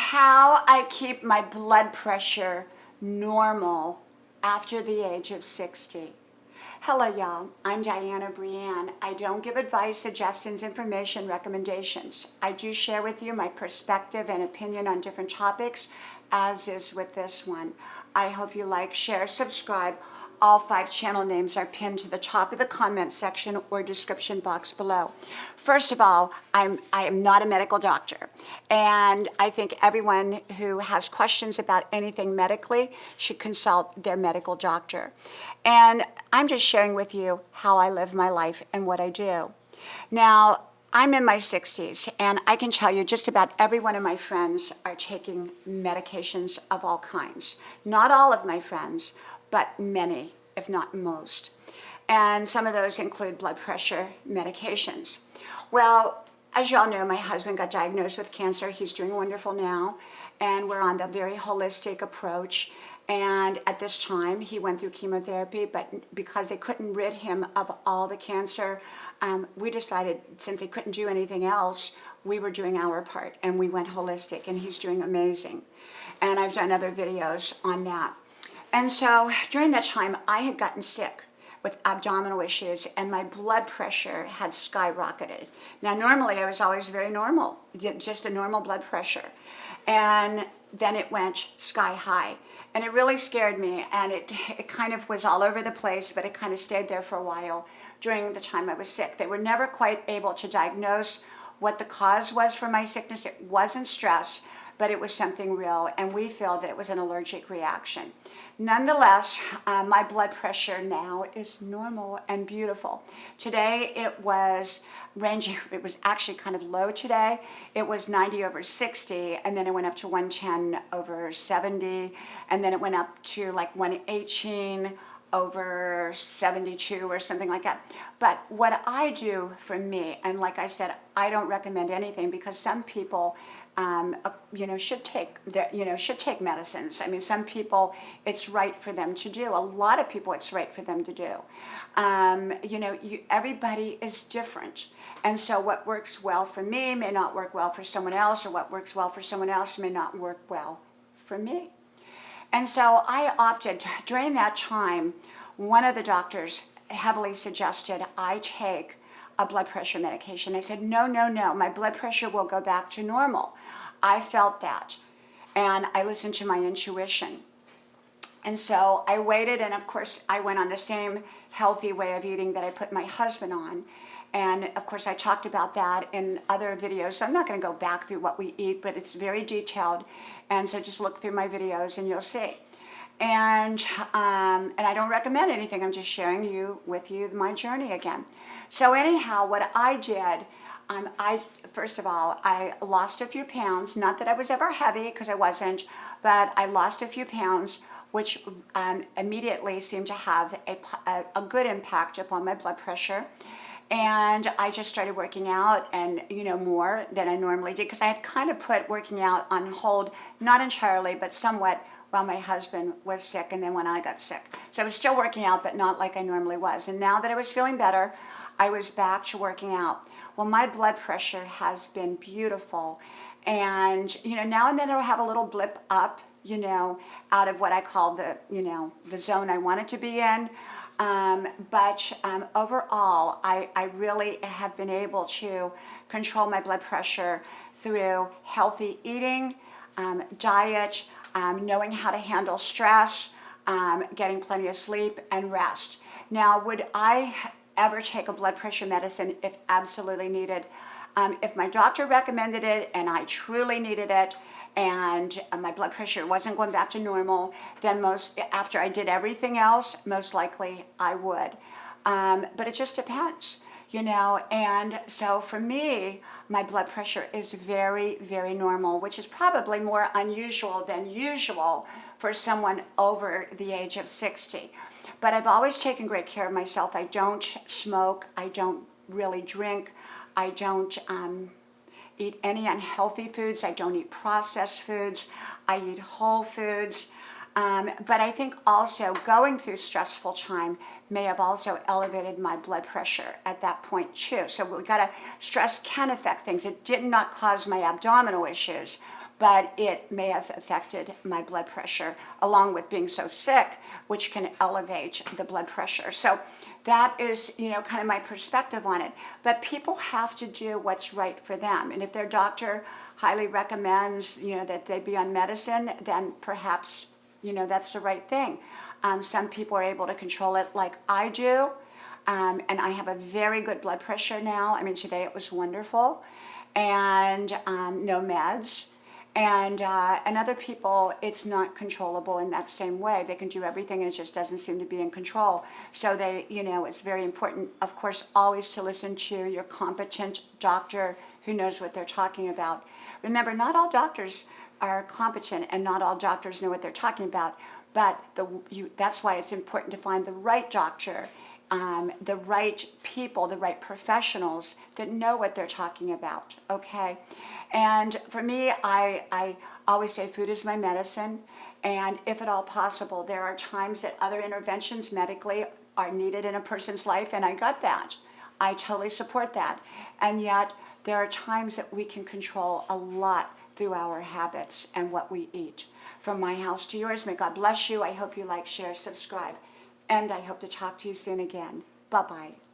how I keep my blood pressure normal after the age of 60. Hello y'all, I'm Dianna Brianne. I don't give advice, suggestions, information, recommendations. I do share with you my perspective and opinion on different topics, as is with this one. I hope you like, share, subscribe. All 5 channel names are pinned to the top of the comment section or description box below. First of all, I am not a medical doctor, and I think everyone who has questions about anything medically should consult their medical doctor. And I'm just sharing with you how I live my life and what I do. Now, I'm in my 60s, and I can tell you just about every one of my friends are taking medications of all kinds. Not all of my friends, but many, if not most. And some of those include blood pressure medications. Well, as y'all know, my husband got diagnosed with cancer. He's doing wonderful now, and we're on the very holistic approach. And at this time, he went through chemotherapy, but because they couldn't rid him of all the cancer, we decided, since they couldn't do anything else, we were doing our part, and we went holistic, and he's doing amazing. And I've done other videos on that. And so during that time, I had gotten sick with abdominal issues, and my blood pressure had skyrocketed. Now, normally I was always very normal, just a normal blood pressure. And then it went sky high. And it really scared me, and it kind of was all over the place, but it kind of stayed there for a while during the time I was sick. They were never quite able to diagnose what the cause was for my sickness. It wasn't stress, but it was something real, and we feel that it was an allergic reaction. Nonetheless, my blood pressure now is normal and beautiful. Today it was ranging, it was actually kind of low today. It was 90 over 60, and then it went up to 110 over 70, and then it went up to like 118 over 72 or something like that. But what I do for me, and like I said, I don't recommend anything because some people should take medicines. I mean, some people, it's right for them to do. A lot of people, it's right for them to do. Everybody is different. And so what works well for me may not work well for someone else, or what works well for someone else may not work well for me. And so I opted, during that time, one of the doctors heavily suggested I take a blood pressure medication. I said, no, my blood pressure will go back to normal. I felt that, and I listened to my intuition. And so I waited, and of course I went on the same healthy way of eating that I put my husband on. And of course I talked about that in other videos, so I'm not going to go back through what we eat, but it's very detailed, and so just look through my videos and you'll see. And I don't recommend anything, I'm just sharing with you my journey again. So anyhow, what I did, first of all, I lost a few pounds. Not that I was ever heavy, because I wasn't, but I lost a few pounds, which immediately seemed to have a good impact upon my blood pressure. And I just started working out, and more than I normally did, because I had kind of put working out on hold, not entirely, but somewhat, while my husband was sick, and then when I got sick. So I was still working out, but not like I normally was. And now that I was feeling better, I was back to working out. Well, my blood pressure has been beautiful. And, now and then it'll have a little blip up, out of what I call the zone I want it to be in. But overall, I really have been able to control my blood pressure through healthy eating, diet, knowing how to handle stress, getting plenty of sleep, and rest. Now, would I ever take a blood pressure medicine if absolutely needed? If my doctor recommended it and I truly needed it, and my blood pressure wasn't going back to normal, then after I did everything else, most likely I would. But it just depends, and so for me, my blood pressure is very, very normal, which is probably more unusual than usual for someone over the age of 60. But I've always taken great care of myself. I don't smoke. I don't really drink. I don't eat any unhealthy foods. I don't eat processed foods. I eat whole foods. But I think also going through stressful time may have also elevated my blood pressure at that point too. So stress can affect things. It did not cause my abdominal issues, but it may have affected my blood pressure, along with being so sick, which can elevate the blood pressure. So that is, kind of my perspective on it. But people have to do what's right for them. And if their doctor highly recommends, that they be on medicine, then perhaps, that's the right thing. Some people are able to control it like I do. And I have a very good blood pressure now. I mean, today it was wonderful. And no meds. And other people, it's not controllable in that same way. They can do everything and it just doesn't seem to be in control. So it's very important, of course, always to listen to your competent doctor who knows what they're talking about. Remember, not all doctors are competent and not all doctors know what they're talking about. But that's why it's important to find the right doctor, the right people, the right professionals that know what they're talking about, okay? And for me, I always say food is my medicine, and if at all possible, there are times that other interventions medically are needed in a person's life, and I got that. I totally support that. And yet, there are times that we can control a lot through our habits and what we eat. From my house to yours, may God bless you. I hope you like, share, subscribe. And I hope to talk to you soon again. Bye-bye.